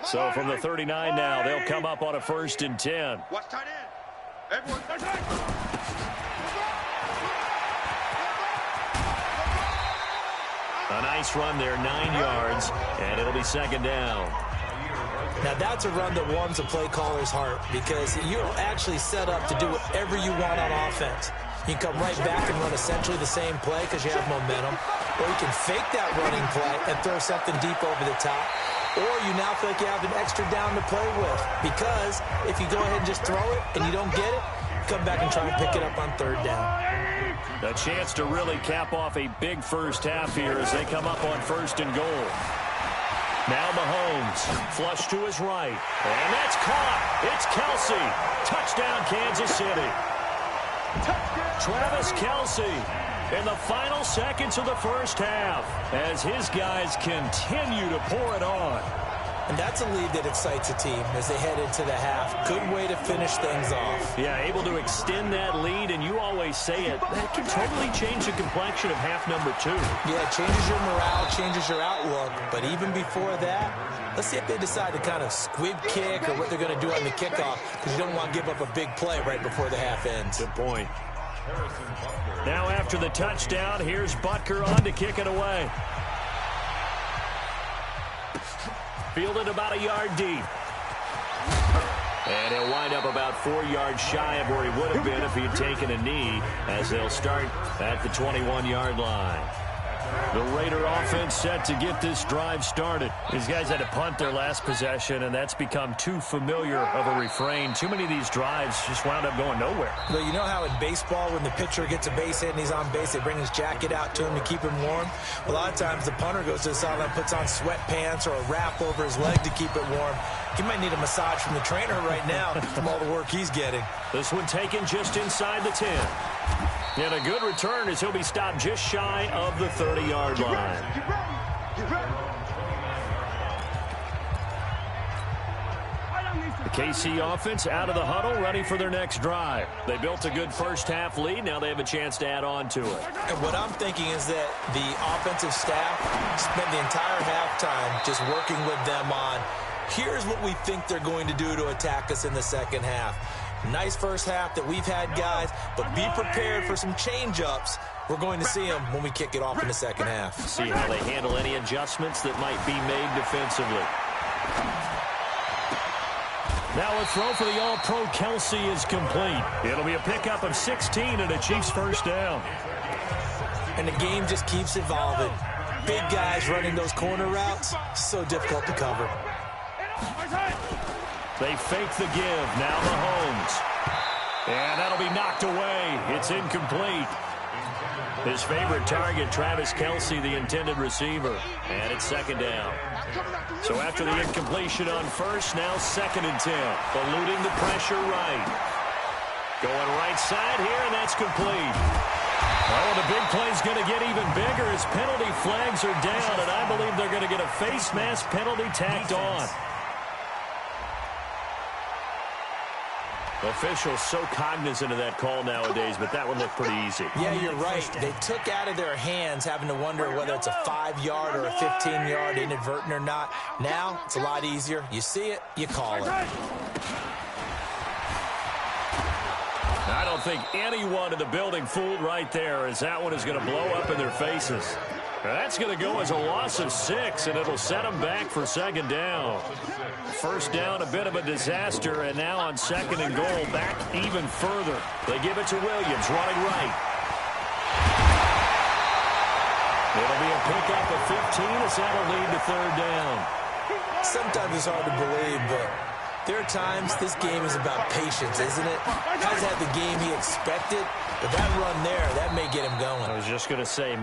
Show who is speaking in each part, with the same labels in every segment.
Speaker 1: So from the 39 now, they'll come up on a 1st and 10.
Speaker 2: Watch tight end. Everyone, tight end.
Speaker 1: A nice run there, 9 yards, and it'll be 2nd down.
Speaker 3: Now, that's a run that warms a play caller's heart because you're actually set up to do whatever you want on offense. You can come right back and run essentially the same play because you have momentum, or you can fake that running play and throw something deep over the top, or you now feel like you have an extra down to play with because if you go ahead and just throw it and you don't get it, come back and try and pick it up on 3rd down.
Speaker 1: A chance to really cap off a big first half here as they come up on 1st and goal. Now Mahomes, flush to his right, and that's caught. It's Kelsey. Touchdown, Kansas City. Travis Kelsey in the final seconds of the first half as his guys continue to pour it on.
Speaker 3: And that's a lead that excites a team as they head into the half. Good way to finish things off.
Speaker 1: Yeah, able to extend that lead, and you always say it, that can totally change the complexion of half number 2.
Speaker 3: Yeah, it changes your morale, changes your outlook. But even before that, let's see if they decide to kind of squib kick or what they're going to do on the kickoff because you don't want to give up a big play right before the half ends.
Speaker 1: Good point. Now after the touchdown, here's Butker on to kick it away. Fielded about a yard deep. And he'll wind up about 4 yards shy of where he would have been if he had taken a knee as they'll start at the 21-yard line. The Raider offense set to get this drive started. These guys had to punt their last possession, and that's become too familiar of a refrain. Too many of these drives just wound up going nowhere.
Speaker 3: Well, you know how in baseball when the pitcher gets a base hit and he's on base, they bring his jacket out to him to keep him warm? A lot of times the punter goes to the sideline, puts on sweatpants or a wrap over his leg to keep it warm. He might need a massage from the trainer right now from all the work he's getting.
Speaker 1: This one taken just inside the 10. And a good return as he'll be stopped just shy of the 30-yard line. The KC offense out of the huddle, ready for their next drive. They built a good first-half lead. Now they have a chance to add on to it.
Speaker 3: And what I'm thinking is that the offensive staff spent the entire halftime just working with them on, here's what we think they're going to do to attack us in the second half. Nice first half that we've had, guys, but be prepared for some change-ups. We're going to see them when we kick it off in the second half.
Speaker 1: See how they handle any adjustments that might be made defensively. Now a throw for the All-Pro Kelsey is complete. It'll be a pickup of 16 and a Chiefs first down.
Speaker 3: And the game just keeps evolving. Big guys running those corner routes, so difficult to cover.
Speaker 1: They fake the give. Now Mahomes. And that'll be knocked away. It's incomplete. His favorite target, Travis Kelsey, the intended receiver. And it's 2nd down. So after the incompletion on first, now 2nd and 10. Eluding the pressure right. Going right side here, and that's complete. Oh, the big play's going to get even bigger as penalty flags are down, and I believe they're going to get a face mask penalty tacked on. Officials so cognizant of that call nowadays, but that one looked pretty easy.
Speaker 3: Yeah, you're right. They took out of their hands having to wonder whether it's a 5-yard or a 15-yard inadvertent or not. Now, it's a lot easier. You see it, you call it.
Speaker 1: I don't think anyone in the building fooled right there as that one is going to blow up in their faces. That's going to go as a loss of 6, and it'll set them back for 2nd down. First down, a bit of a disaster, and now on 2nd and goal, back even further. They give it to Williams, running right. It'll be a pickup of 15 as that'll lead to 3rd down.
Speaker 3: Sometimes it's hard to believe, but there are times this game is about patience, isn't it? Hasn't had the game he expected, but that run there, that may get him going.
Speaker 1: I was just going to say,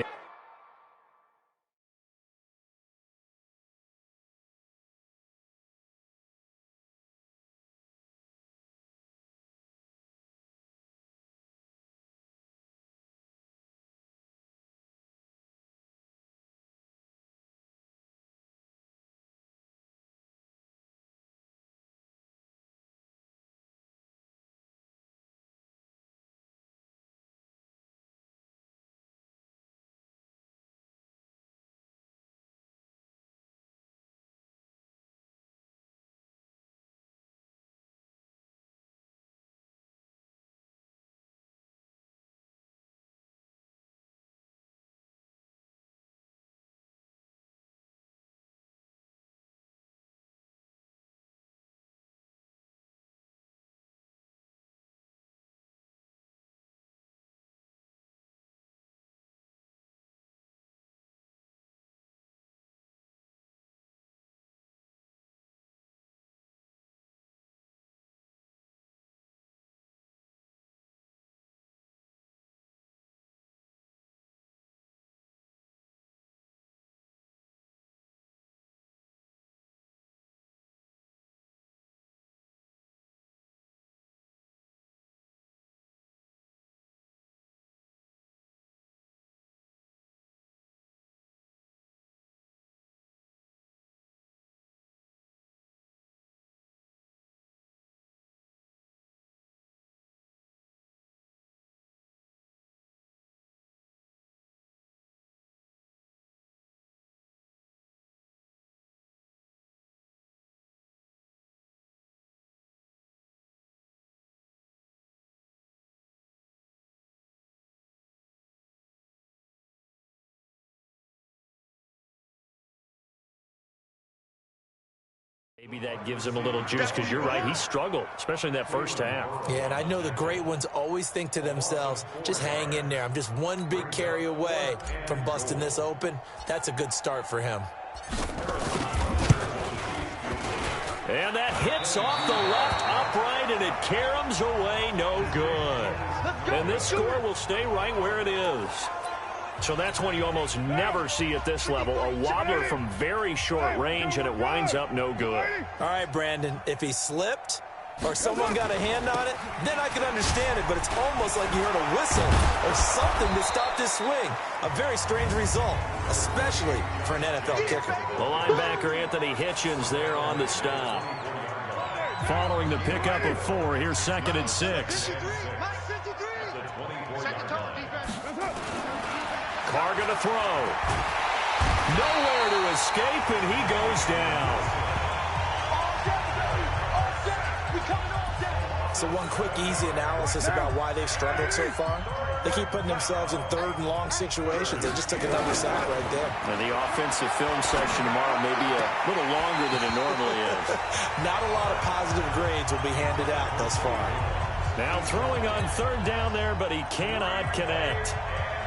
Speaker 1: Maybe that gives him a little juice because you're right, he struggled, especially in that first half.
Speaker 3: Yeah, and I know the great ones always think to themselves, just hang in there. I'm just one big carry away from busting this open. That's a good start for him.
Speaker 1: And that hits off the left upright, and it caroms away, no good. And this score will stay right where it is. So that's one you almost never see at this level. A wobbler from very short range, and it winds up no good.
Speaker 3: All right, Brandon, if he slipped or someone got a hand on it, then I can understand it, but it's almost like you heard a whistle or something to stop this swing. A very strange result, especially for an NFL kicker.
Speaker 1: The linebacker, Anthony Hitchens, there on the stop. Following the pickup of 4, here's 2nd and 6. Carr going to throw. Nowhere to escape, and he goes down.
Speaker 3: So one quick, easy analysis about why they've struggled so far. They keep putting themselves in 3rd and long situations. They just took another sack right there.
Speaker 1: And the offensive film session tomorrow may be a little longer than it normally is.
Speaker 3: Not a lot of positive grades will be handed out thus far.
Speaker 1: Now throwing on 3rd down there, but he cannot connect.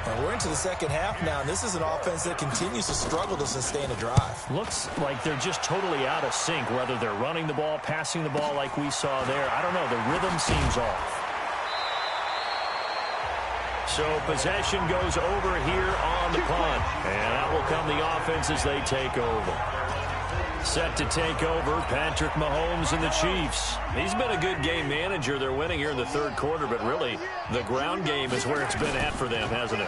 Speaker 3: Well, we're into the second half now, and this is an offense that continues to struggle to sustain a drive.
Speaker 1: Looks like they're just totally out of sync, whether they're running the ball, passing the ball like we saw there. I don't know. The rhythm seems off. So possession goes over here on the punt. And out will come the offense as they take over. Set to take over, Patrick Mahomes and the Chiefs. He's been a good game manager. They're winning here in the 3rd quarter, but really the ground game is where it's been at for them, hasn't it?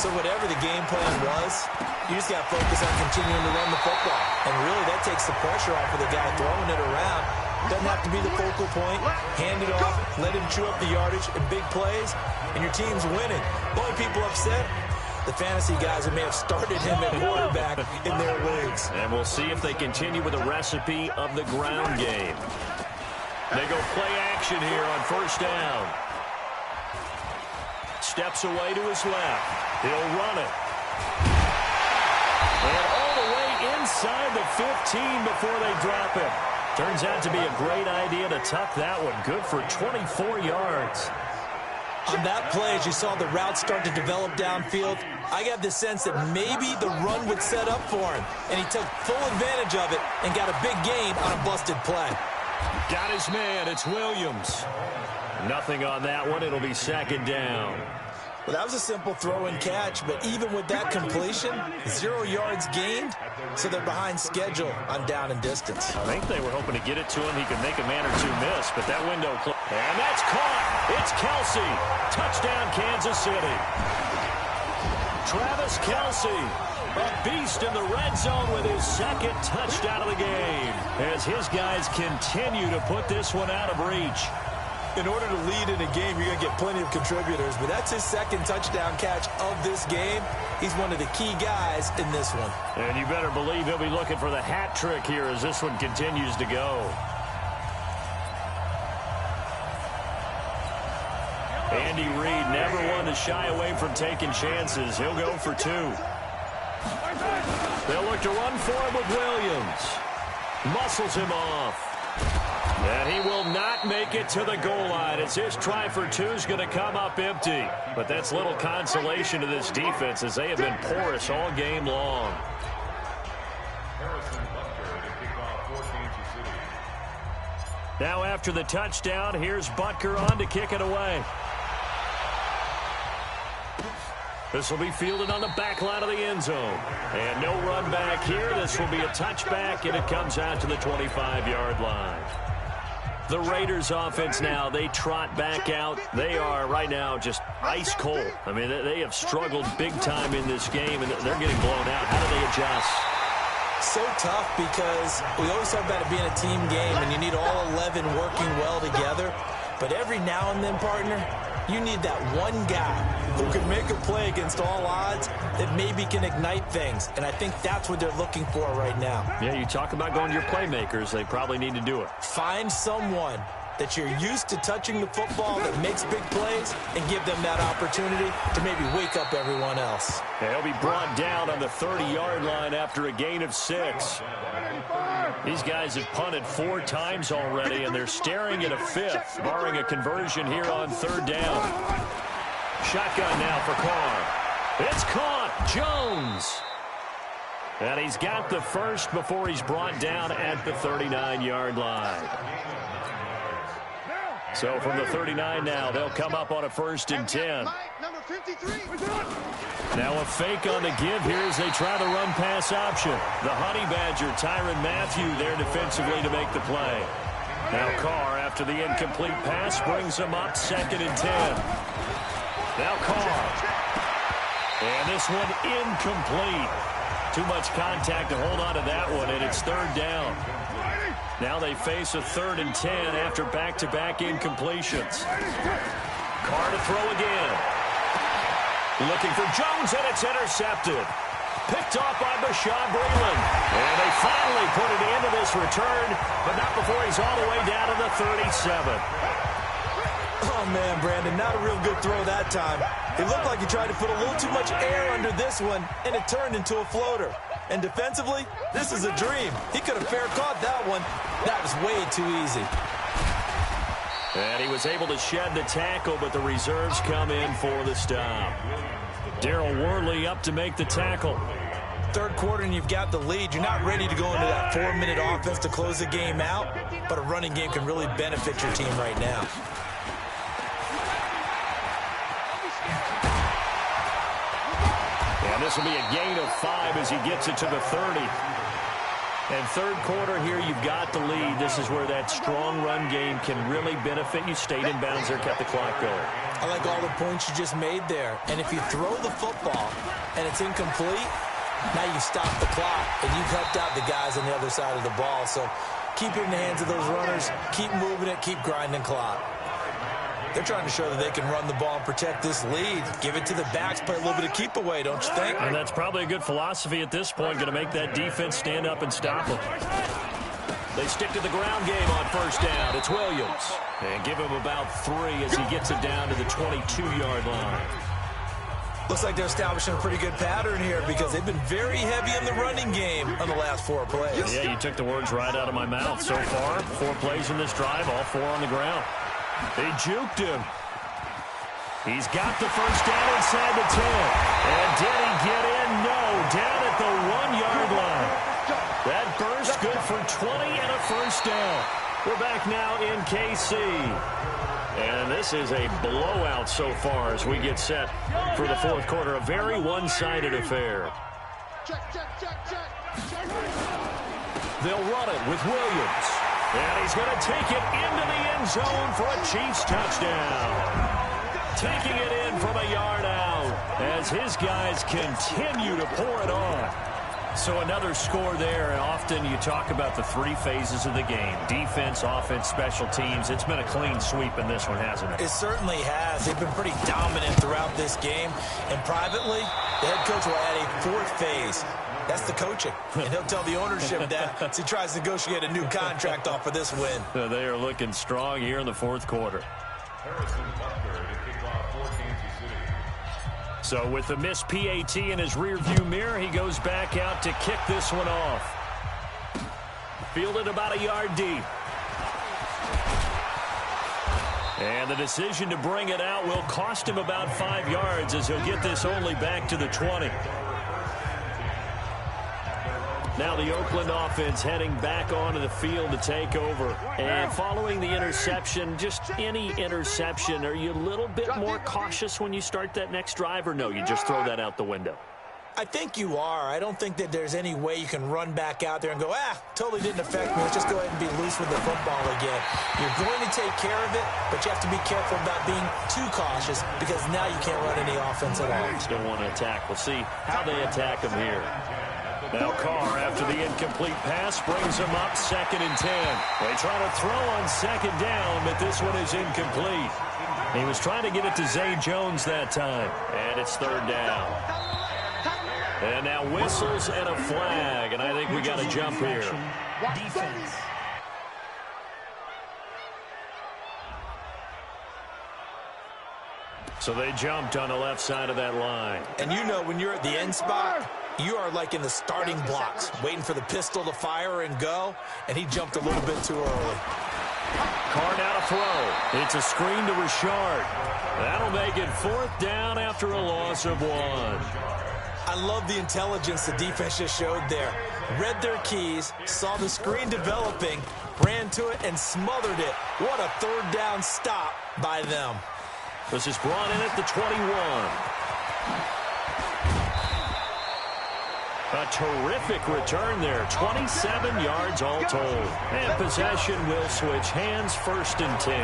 Speaker 3: So whatever the game plan was, you just got to focus on continuing to run the football. And really that takes the pressure off of the guy throwing it around. Doesn't have to be the focal point. Hand it off, let him chew up the yardage in big plays, and your team's winning. The only people upset, the fantasy guys who may have started him at quarterback in their leagues.
Speaker 1: And we'll see if they continue with the recipe of the ground game. They go play action here on 1st down. Steps away to his left. He'll run it. And all the way inside the 15 before they drop it. Turns out to be a great idea to tuck that one. Good for 24 yards.
Speaker 3: On that play, as you saw the route start to develop downfield, I got the sense that maybe the run would set up for him. And he took full advantage of it and got a big gain on a busted play.
Speaker 1: Got his man. It's Williams. Nothing on that one. It'll be 2nd down.
Speaker 3: Well, that was a simple throw and catch, but even with that completion, 0 yards gained, so they're behind schedule on down and distance.
Speaker 1: I think they were hoping to get it to him. He could make a man or two miss, but that window closed. And that's caught. It's Kelce. Touchdown, Kansas City. Travis Kelce, a beast in the red zone with his 2nd touchdown of the game, as his guys continue to put this one out of reach.
Speaker 3: In order to lead in a game, you're going to get plenty of contributors, but that's his 2nd touchdown catch of this game. He's one of the key guys in this one.
Speaker 1: And you better believe he'll be looking for the hat trick here as this one continues to go. Andy Reid never one to shy away from taking chances. He'll go for 2. They'll look to run for him with Williams. Muscles him off. And he will not make it to the goal line as his try for 2 is going to come up empty. But that's little consolation to this defense as they have been porous all game long. Now after the touchdown, here's Butker on to kick it away. This will be fielded on the back line of the end zone. And no run back here. This will be a touchback, and it comes out to the 25-yard line. The Raiders offense now, they trot back out. They are right now just ice cold. I mean, they have struggled big time in this game, and they're getting blown out. How do they adjust?
Speaker 3: So tough because we always talk about it being a team game, and you need all 11 working well together. But every now and then, partner, you need that one guy who can make a play against all odds that maybe can ignite things. And I think that's what they're looking for right now.
Speaker 1: Yeah, you talk about going to your playmakers. They probably need to do it.
Speaker 3: Find someone that you're used to touching the football that makes big plays and give them that opportunity to maybe wake up everyone else.
Speaker 1: He'll be brought down on the 30-yard line after a gain of 6. These guys have punted 4 times already, and they're staring at a 5th, barring a conversion here on 3rd down. Shotgun now for Carr. It's caught. Jones. And he's got the first before he's brought down at the 39-yard line. So from the 39 now, they'll come up on a 1st and 10. Now a fake on the give here as they try the run-pass option. The Honey Badger, Tyrann Mathieu, there defensively to make the play. Now Carr, after the incomplete pass, brings them up 2nd and 10. Now Carr. And this one incomplete. Too much contact to hold on to that one, and it's 3rd down. Now they face a 3rd and 10 after back-to-back incompletions. Carr to throw again. Looking for Jones, and it's intercepted. Picked off by Bashaud Breeland. And they finally put it into this return, but not before he's all the way down to the 37.
Speaker 3: Oh, man, Brandon, not a real good throw that time. It looked like he tried to put a little too much air under this one, and it turned into a floater. And defensively, this is a dream. He could have fair caught that one. That was way too easy.
Speaker 1: And he was able to shed the tackle, but the reserves come in for the stop. Darryl Worley up to make the tackle.
Speaker 3: 3rd quarter and you've got the lead. You're not ready to go into that 4-minute offense to close the game out, but a running game can really benefit your team right now.
Speaker 1: And this will be a gain of 5 as he gets it to the 30. And 3rd quarter here, you've got the lead. This is where that strong run game can really benefit you. Stayed in bounds there, kept the clock going.
Speaker 3: I like all the points you just made there. And if you throw the football and it's incomplete, now you stop the clock and you've helped out the guys on the other side of the ball. So keep it in the hands of those runners. Keep moving it. Keep grinding clock. They're trying to show that they can run the ball and protect this lead. Give it to the backs, play a little bit of keep away, don't you think?
Speaker 1: And that's probably a good philosophy at this point, going to make that defense stand up and stop them. They stick to the ground game on 1st down. It's Williams. And give him about 3 as he gets it down to the 22-yard line.
Speaker 3: Looks like they're establishing a pretty good pattern here because they've been very heavy in the running game on the last 4 plays.
Speaker 1: Yeah, you took the words right out of my mouth. So far, 4 plays in this drive, all 4 on the ground. They juked him. He's got the 1st down inside the 10. And did he get in? No, down at the 1-yard line. That burst good for 20 and a 1st down. We're back now in KC. And this is a blowout so far as we get set for the 4th quarter. A very one-sided affair. They'll run it with Williams. And he's going to take it into the end zone for a Chiefs touchdown. Taking it in from a yard out as his guys continue to pour it on. So another score there, and often you talk about the 3 phases of the game. Defense, offense, special teams. It's been a clean sweep in this one, hasn't it?
Speaker 3: It certainly has. They've been pretty dominant throughout this game. And privately, the head coach will add a 4th phase. That's the coaching. And he'll tell the ownership that as he tries to negotiate a new contract off of this win.
Speaker 1: They are looking strong here in the 4th quarter. So with the missed PAT in his rearview mirror, he goes back out to kick this one off. Fielded about a yard deep. And the decision to bring it out will cost him about 5 yards as he'll get this only back to the 20. Now the Oakland offense heading back onto the field to take over. And following the interception, just any interception, are you a little bit more cautious when you start that next drive, or no, you just throw that out the window?
Speaker 3: I think you are. I don't think that there's any way you can run back out there and go, totally didn't affect me. Let's just go ahead and be loose with the football again. You're going to take care of it, but you have to be careful about being too cautious because now you can't run any offense at all.
Speaker 1: Still want to attack. We'll see how they attack him here. Now Carr, after the incomplete pass, brings him up 2nd and 10. They try to throw on 2nd down, but this one is incomplete. He was trying to get it to Zay Jones that time, and it's 3rd down. And now whistles and a flag, and I think we got a jump here.
Speaker 4: Defense.
Speaker 1: So they jumped on the left side of that line.
Speaker 3: And you know when you're at the end spot, you are like in the starting blocks, waiting for the pistol to fire and go, and he jumped a little bit too early.
Speaker 1: Carr now to throw. It's a screen to Richard. That'll make it 4th down after a loss of 1.
Speaker 3: I love the intelligence the defense just showed there. Read their keys, saw the screen developing, ran to it, and smothered it. What a 3rd down stop by them.
Speaker 1: This is brought in at the 21. A terrific return there. 27 yards all told. And possession will switch hands, 1st and 10.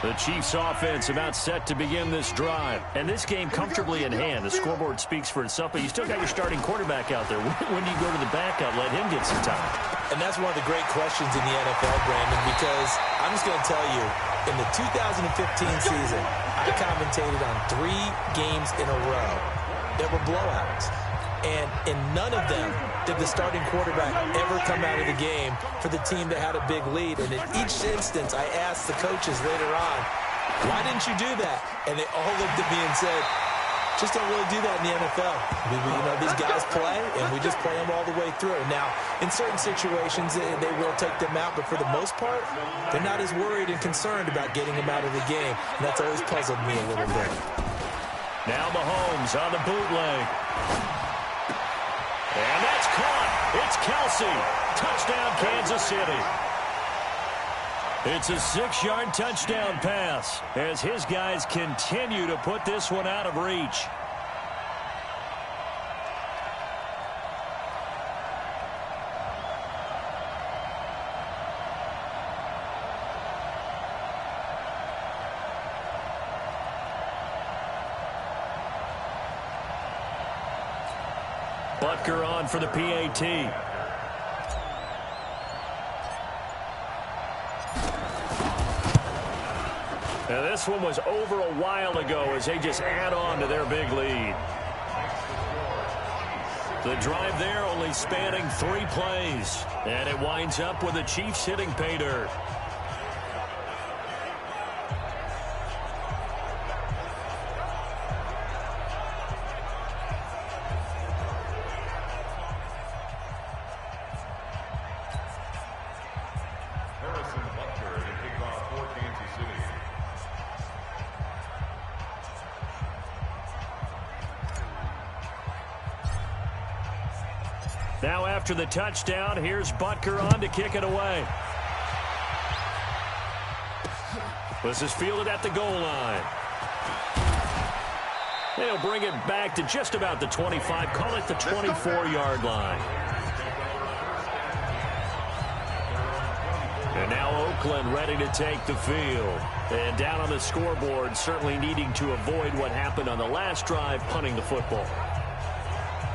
Speaker 1: The Chiefs offense about set to begin this drive. And this game comfortably in hand. The scoreboard speaks for itself, but you still got your starting quarterback out there. When do you go to the backup, let him get some time?
Speaker 3: And that's one of the great questions in the NFL, Brandon, because I'm just going to tell you, in the 2015 season, I commentated on 3 games in a row that were blowouts. And in none of them did the starting quarterback ever come out of the game for the team that had a big lead. And in each instance, I asked the coaches later on, why didn't you do that? And they all looked at me and said, just don't really do that in the NFL. You know, these guys play, and we just play them all the way through. Now, in certain situations, they will take them out, but for the most part, they're not as worried and concerned about getting them out of the game. And that's always puzzled me a little bit.
Speaker 1: Now Mahomes on the bootleg. And that's caught. It's Kelsey. Touchdown, Kansas City. It's a 6-yard touchdown pass as his guys continue to put this one out of reach. Butker on for the PAT. Now this one was over a while ago as they just add on to their big lead. The drive there only spanning 3 plays. And it winds up with the Chiefs hitting pay dirt. Now after the touchdown, here's Butker on to kick it away. This is fielded at the goal line. They'll bring it back to just about the 25, call it the 24-yard line. And now Oakland ready to take the field. And down on the scoreboard, certainly needing to avoid what happened on the last drive, punting the football.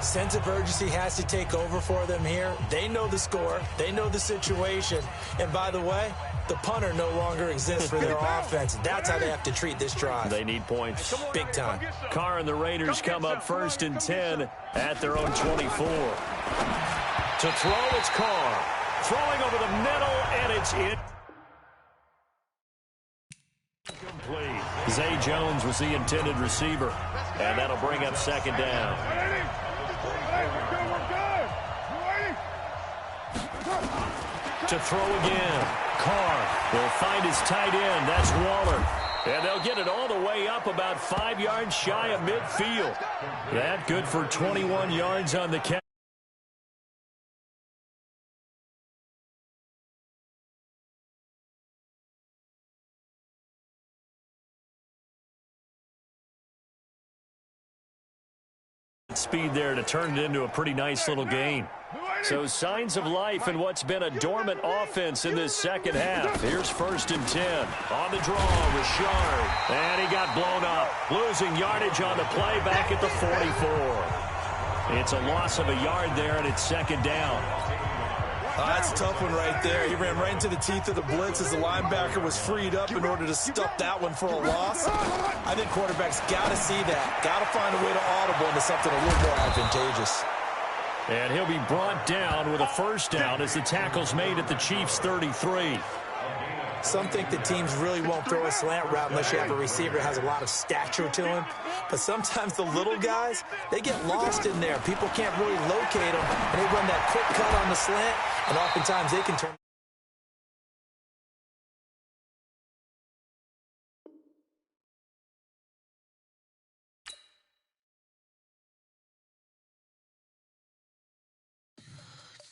Speaker 3: Sense of urgency has to take over for them here. They know the score. They know the situation. And by the way, the punter no longer exists for their offense. That's how they have to treat this drive.
Speaker 1: They need points.
Speaker 3: Big time.
Speaker 1: Carr and the Raiders come up 1st and 10 at their own 24. To throw, it's Carr. Throwing over the middle, and it's in. Complete. Zay Jones was the intended receiver. And that'll bring up 2nd down. To throw again. Carr will find his tight end. That's Waller. And they'll get it all the way up about 5 yards shy of midfield. That good for 21 yards on the catch. Speed there to turn it into a pretty nice little gain. So signs of life in what's been a dormant offense in this second half. Here's 1st and 10. On the draw, Richard. And he got blown up. Losing yardage on the play back at the 44. It's a loss of a yard there, and it's 2nd down.
Speaker 3: That's a tough one right there. He ran right into the teeth of the blitz as the linebacker was freed up in order to stuff that one for a loss. I think quarterbacks got to see that. Got to find a way to audible into something a little more advantageous.
Speaker 1: And he'll be brought down with a 1st down as the tackle's made at the Chiefs' 33.
Speaker 3: Some think that teams really won't throw a slant route unless you have a receiver that has a lot of stature to him. But sometimes the little guys, they get lost in there. People can't really locate them, and they run that quick cut on the slant, and oftentimes they can turn.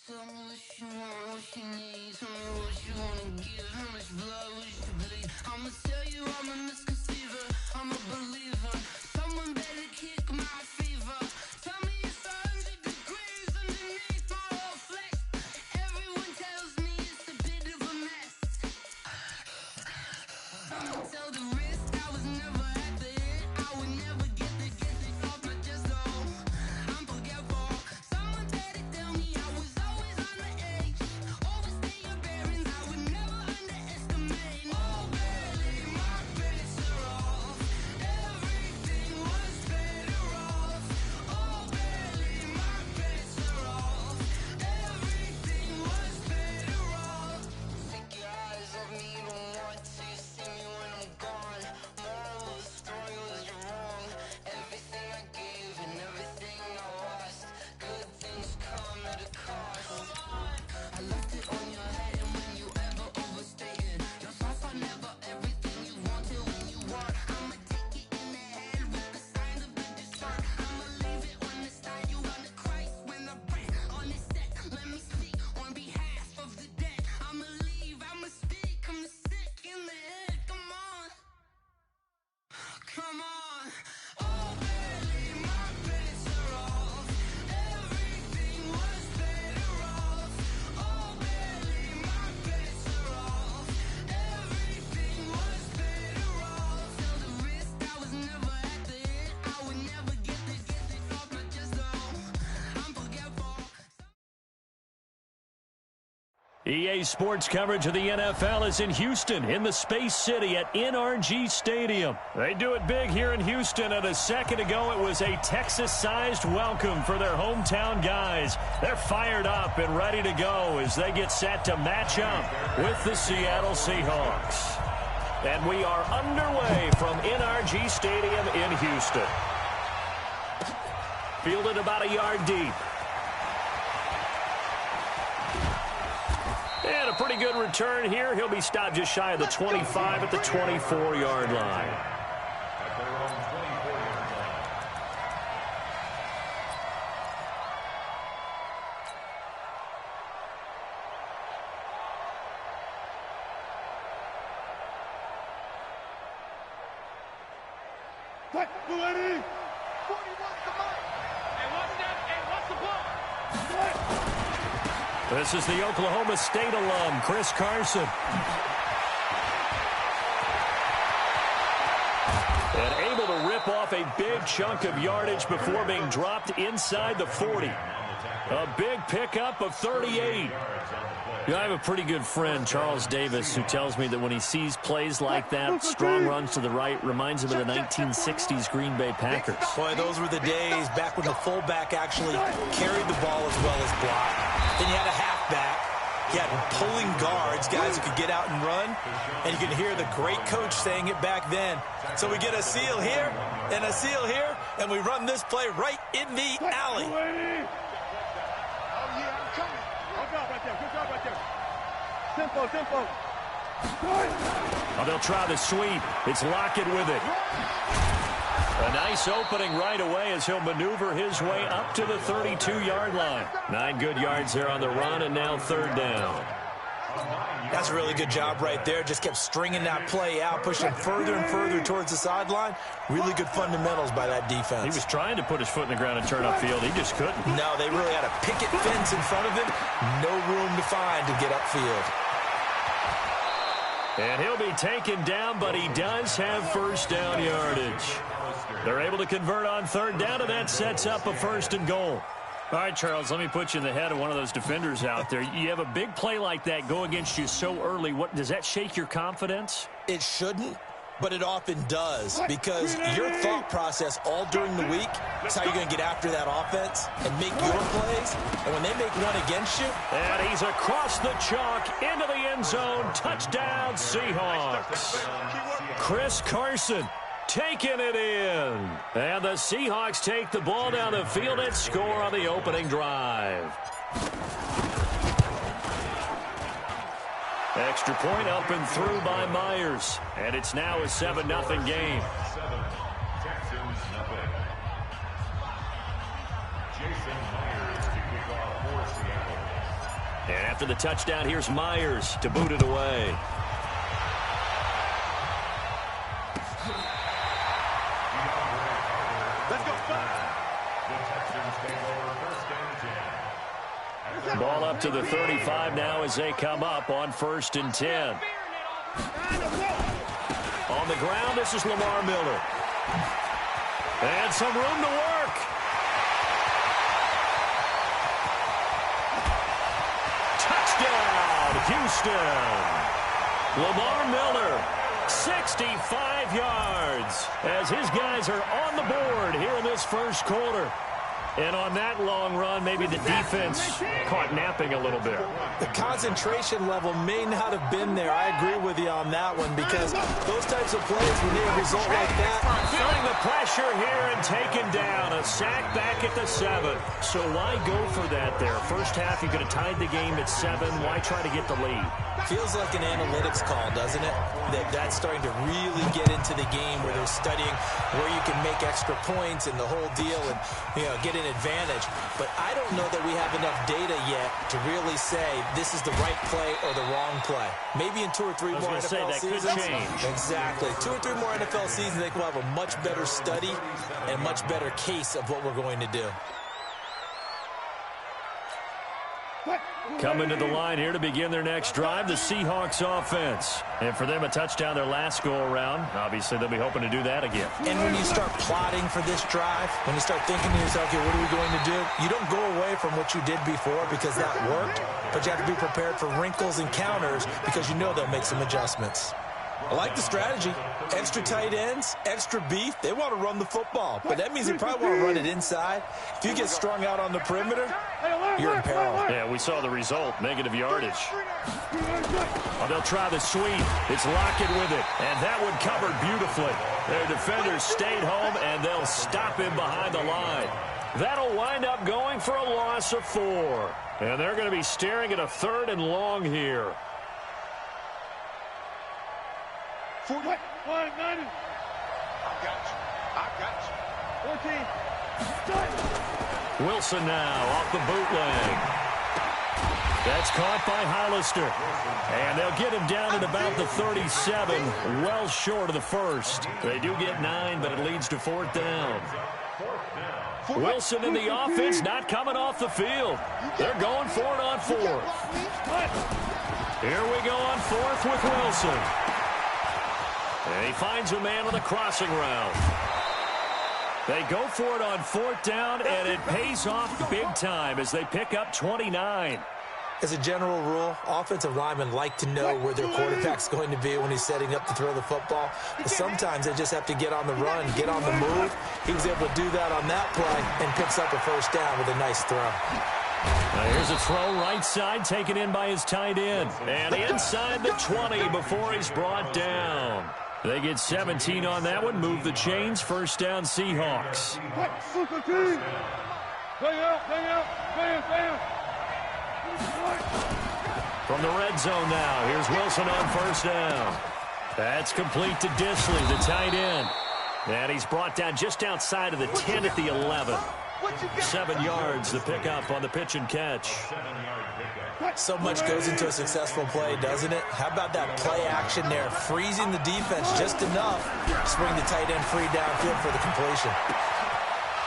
Speaker 4: Tell me what you want, what you need. Tell me what you wanna give. How much blood would you bleed? I'ma tell you I'm a misconceiver. I'm a believer. Someone better kick my fever. Tell me it's 100 degrees underneath my whole flesh. Everyone tells me it's a bit of a mess. Someone tell the wrist I was never at the hit. I would never get the off my chest though. I'm forgetful. Someone better tell me I was always on the edge. Overstay your bearings, I would never underestimate. Oh baby, my bets are off. Everything was better off. Oh baby, my bets are off. Everything was better off. Take your eyes off me, you don't want to see me when I'm gone. Moral of the story was you're wrong. Everything I gave and everything I lost. Good things come at a cost. I left it on your head, and when you ever overstated, your thoughts are never everything you wanted when you want. I'ma take it in the head with the signs of the dessert. I'ma leave it on the side. You wanna Christ when I break on this set. Let me speak on behalf of the dead. I'ma leave, I'ma speak. I'm the sick in the head. Come on, come on. Oh baby, my bets are off. Everything was better off. Oh baby, my bets are off. Everything was better off. Tell the wrist I was never at the hit. I would never get this off my chest though. I'm forgetful.
Speaker 1: EA Sports coverage of the NFL is in Houston, in the Space City at NRG Stadium. They do it big here in Houston, and a second ago it was a Texas-sized welcome for their hometown guys. They're fired up and ready to go as they get set to match up with the Seattle Seahawks. And we are underway from NRG Stadium in Houston. Fielded about a yard deep. And a pretty good return here. He'll be stopped just shy of the 25 at the 24-yard line.
Speaker 2: What? 41 the mark. And what's that? And what's the ball?
Speaker 1: This is the Oklahoma State alum, Chris Carson. And able to rip off a big chunk of yardage before being dropped inside the 40. A big pickup of 38. You know, I have a pretty good friend, Charles Davis, who tells me that when he sees plays like that, strong runs to the right, reminds him of the 1960s Green Bay Packers.
Speaker 3: Boy, those were the days back when the fullback actually carried the ball as well as blocked. Then you had a halfback. You had pulling guards, guys who could get out and run. And you can hear the great coach saying it back then. So we get a seal here and a seal here, and we run this play right in the alley.
Speaker 2: Oh, yeah, I'm coming. Good job right there. Good job right there. Tempo, tempo.
Speaker 1: Oh, they'll try the sweep. It's Lockett with it. A nice opening right away as he'll maneuver his way up to the 32-yard line. 9 good yards there on the run, and now third down.
Speaker 3: That's a really good job right there. Just kept stringing that play out, pushing further and further towards the sideline. Really good fundamentals by that defense.
Speaker 1: He was trying to put his foot in the ground and turn upfield. He just couldn't.
Speaker 3: No, they really had a picket fence in front of him. No room to find to get upfield.
Speaker 1: And he'll be taken down, but he does have first down yardage. They're able to convert on third down, and that sets up a first and goal. All right, Charles, let me put you in the head of one of those defenders out there. You have a big play like that go against you so early. What does that shake your confidence?
Speaker 3: It shouldn't, But it often does, because your thought process all during the week is how you're going to get after that offense and make your plays. And when they make one against you...
Speaker 1: And he's across the chalk into the end zone. Touchdown, Seahawks. Chris Carson taking it in. And the Seahawks take the ball down the field and score on the opening drive. Extra point up and through by Myers. And it's now a 7-0 game. And after the touchdown, here's Myers to boot it away.
Speaker 2: Let's go.
Speaker 1: Ball up to the 35 now as they come up on 1st and 10. On the ground, this is Lamar Miller. And some room to work. Touchdown, Houston. Lamar Miller, 65 yards, as his guys are on the board here in this first quarter. And on that long run, maybe the defense caught napping a little bit.
Speaker 3: The concentration level may not have been there. I agree with you on that one, because those types of plays, when they result like that...
Speaker 1: Feeling the pressure here and taken down. A sack back at the 7. So why go for that there? First half, you could have tied the game at 7. Why try to get the lead?
Speaker 3: Feels like an analytics call, doesn't it? That's starting to really get into the game where they're studying where you can make extra points and the whole deal and, you know, get an advantage. But I don't know that we have enough data yet to really say this is the right play or the wrong play. Maybe in 2 or 3 more NFL seasons.
Speaker 1: Could change.
Speaker 3: Exactly. 2 or 3 more NFL seasons, they will have a much better study and a much better case of what we're going to do.
Speaker 1: Coming to the line here to begin their next drive, the Seahawks offense. And for them, a touchdown their last go-around. Obviously, they'll be hoping to do that again.
Speaker 3: And when you start plotting for this drive, when you start thinking to yourself, okay, what are we going to do? You don't go away from what you did before because that worked, but you have to be prepared for wrinkles and counters because you know they'll make some adjustments. I like the strategy. Extra tight ends, extra beef. They want to run the football, but that means they probably want to run it inside. If you get strung out on the perimeter, you're in peril.
Speaker 1: Yeah, we saw the result, negative yardage. Oh, they'll try the sweep. It's Lockett with it, and that one covered beautifully. Their defenders stayed home, and they'll stop him behind the line. That'll wind up going for a loss of 4. And they're going to be staring at a 3rd and long here.
Speaker 2: 190. I got you. 14.
Speaker 1: Wilson now off the bootleg. That's caught by Hollister. And they'll get him down at about the 37, well short of the 1st. They do get 9, but it leads to 4th down. Wilson in the offense, not coming off the field. They're going for it on 4th. Here we go on 4th with Wilson. And he finds a man on the crossing route. They go for it on 4th down, and it pays off big time as they pick up 29.
Speaker 3: As a general rule, offensive linemen like to know where their quarterback's going to be when he's setting up to throw the football. But sometimes they just have to get on the run, get on the move. He was able to do that on that play and picks up a 1st down with a nice throw.
Speaker 1: Now here's a throw right side taken in by his tight end. And inside the 20 before he's brought down. They get 17 on that one, move the chains, 1st down Seahawks. From the red zone now, here's Wilson on 1st down. That's complete to Disley, the tight end. And he's brought down just outside of the 10 at the 11. 7 yards the pickup on the pitch and catch.
Speaker 3: So much goes into a successful play, doesn't it? How about that play action there, freezing the defense just enough to bring the tight end free downfield for the completion.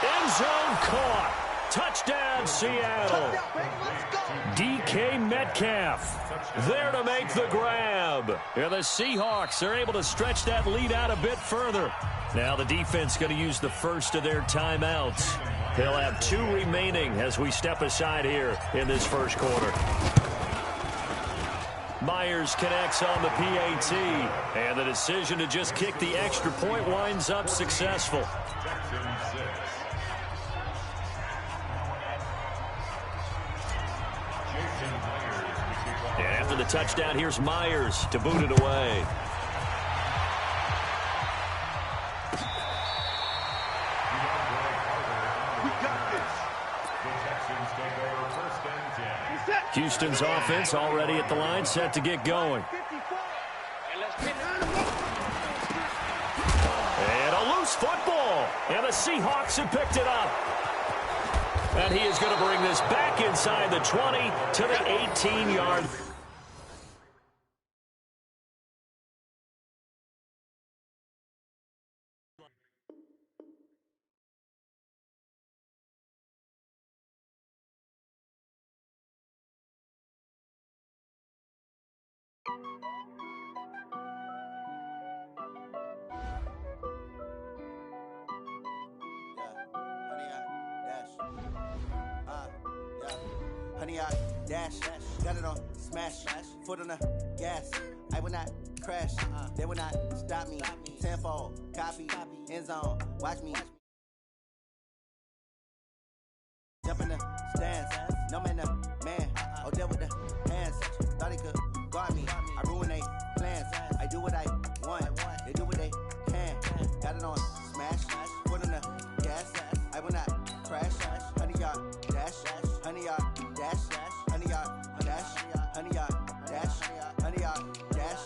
Speaker 1: End zone caught. Touchdown, Seattle. DK Metcalf there to make the grab. And the Seahawks are able to stretch that lead out a bit further. Now the defense going to use the first of their timeouts. They'll have 2 remaining as we step aside here in this first quarter. Myers connects on the PAT, and the decision to just kick the extra point winds up successful. And after the touchdown, here's Myers to boot it away. Houston's offense already at the line, set to get going. And a loose football. And the Seahawks have picked it up. And he is going to bring this back inside the 20 to the 18-yard.
Speaker 5: Honey, I dash, got it on smash, foot on the gas. I will not crash, they will not stop me. Tenfold, copy, end zone, watch me. Jump in the stands, no man, the man. Oh, there with the hands, thought he could guard me. I ruin they plans, I do what I want, they do what they can. Got it on smash, foot on the gas. I will not crash, honey, yard dash, honey, yard dash, honey, yard dash, honey, yard dash, honey, yard dash,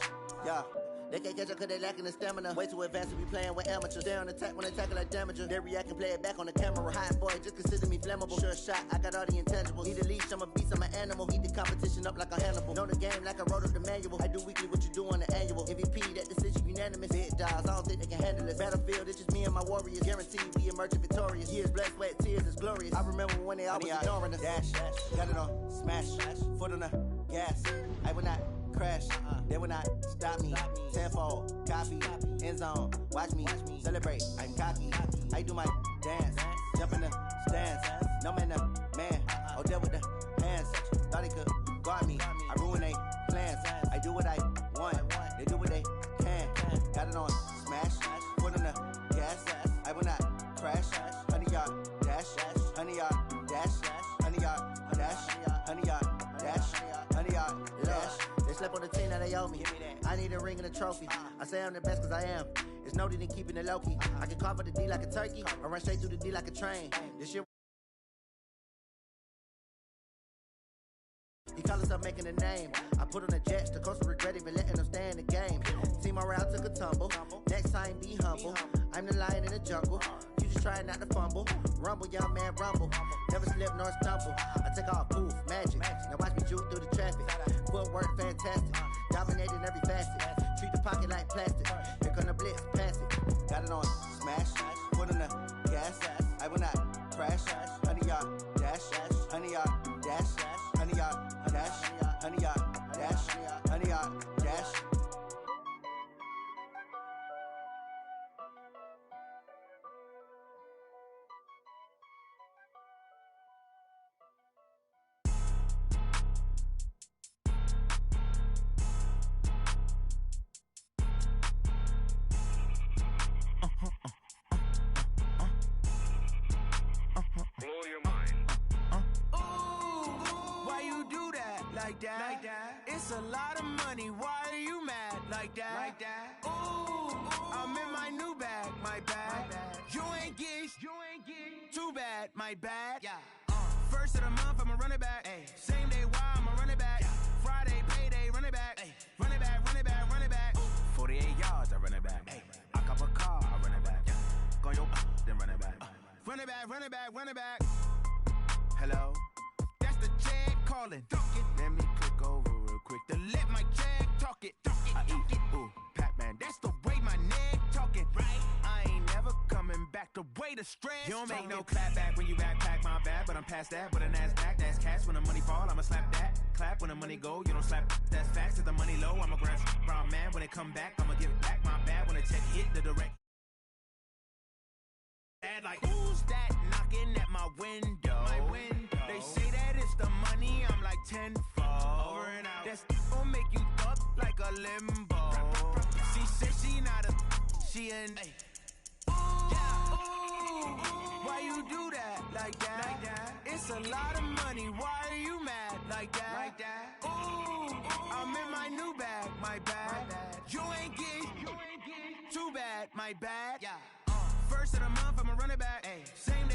Speaker 5: yeah. They can't catch up cause they lacking the stamina. Way too advanced to be playing with amateurs. They on attack when they tackle like damager. They react and play it back on the camera. Hot boy, just consider me flammable. Sure shot, I got all the intangibles. Need a leash, I'm a beast, I'm an animal. Heat the competition up like a Hannibal. Know the game like I wrote up the manual. I do weekly what you do on the annual. MVP, that decision unanimous. Big dogs, I don't think they can handle it. Battlefield, it's just me and my warriors. Guaranteed we emerge victorious. Years, blood, sweat, tears, it's glorious. I remember when they always ignoring us. Dash, got it on smash, foot on the gas. I will not crash, they will not stop me. Tenfold, copy, end zone, watch me celebrate. I'm cocky, I do my dance, jump in the stands. No man, the man. Oh, there with the hands, thought he could guard me. I ruin they plans. I do what I want, they do what they can. Got it on smash, foot on the gas. I will not crash, honey, yard dash, honey, yard dash, honey, yard dash, honey, yard dash, honey, yard dash. They slept on the team that they owe me. I need a ring and a trophy. I say I'm the best cause I am. It's no need in keeping it low key. I can carve up the D like a turkey. I run straight through the D like a train. This shit. He call himself making a name. I put on the Jets, the coach will regret even letting them stay in the game. Team around took a tumble. Next time be humble. I'm the lion in the jungle. You just trying not to fumble. Rumble, young man, rumble. Never slip nor stumble. I take off, poof, magic. Now watch me juke through the traffic. Footwork fantastic. Dominating every facet. Treat the pocket like plastic. Here come the blitz, pass it. Got it on smash. Foot on the gas. I will not crash. Honey, yard dash. Honey, yard dash. Honey, yard dash. Honey, yard dash. Honey, yard dash.
Speaker 6: Like that. It's a lot of money. Why are you mad like that? Ooh, I'm in my new bag, my bag. You ain't get too bad, my bad. Yeah. First of the month, I'ma run it back. Ay. Same day, why I'ma run it back. Friday, payday, run it back. Ay. Run it back, run it back, run it back. 48 yards, I run it back. Ay. I cop a car, I run it back. Go yo, then run it back. Run it back, run it back, run it back. Hello, that's the check calling. Let me click over real quick to let my check talk it. I eat, ooh, Pac-Man, that's the way my neck talking. Right? I ain't never coming back the way the stress. You don't make no clap back when you backpack my bad, but I'm past that. But a NASDAQ, that's cash. When the money fall, I'ma slap that. Clap when the money go, you don't slap. That's facts. If the money low, I'ma grab brown man. When it come back, I'ma give back my bad. When the check hit the direct. Like, who's that knocking at my window? They say that it's the money, I'm like tenfold. Over and out. That's gonna make you a limbo. She said she not a, she an ooh, why you do that like that? It's a lot of money, why are you mad like that? Ooh, I'm in my new bag, my bad. You ain't get too bad, my bad. First of the month, I'ma run it back. Same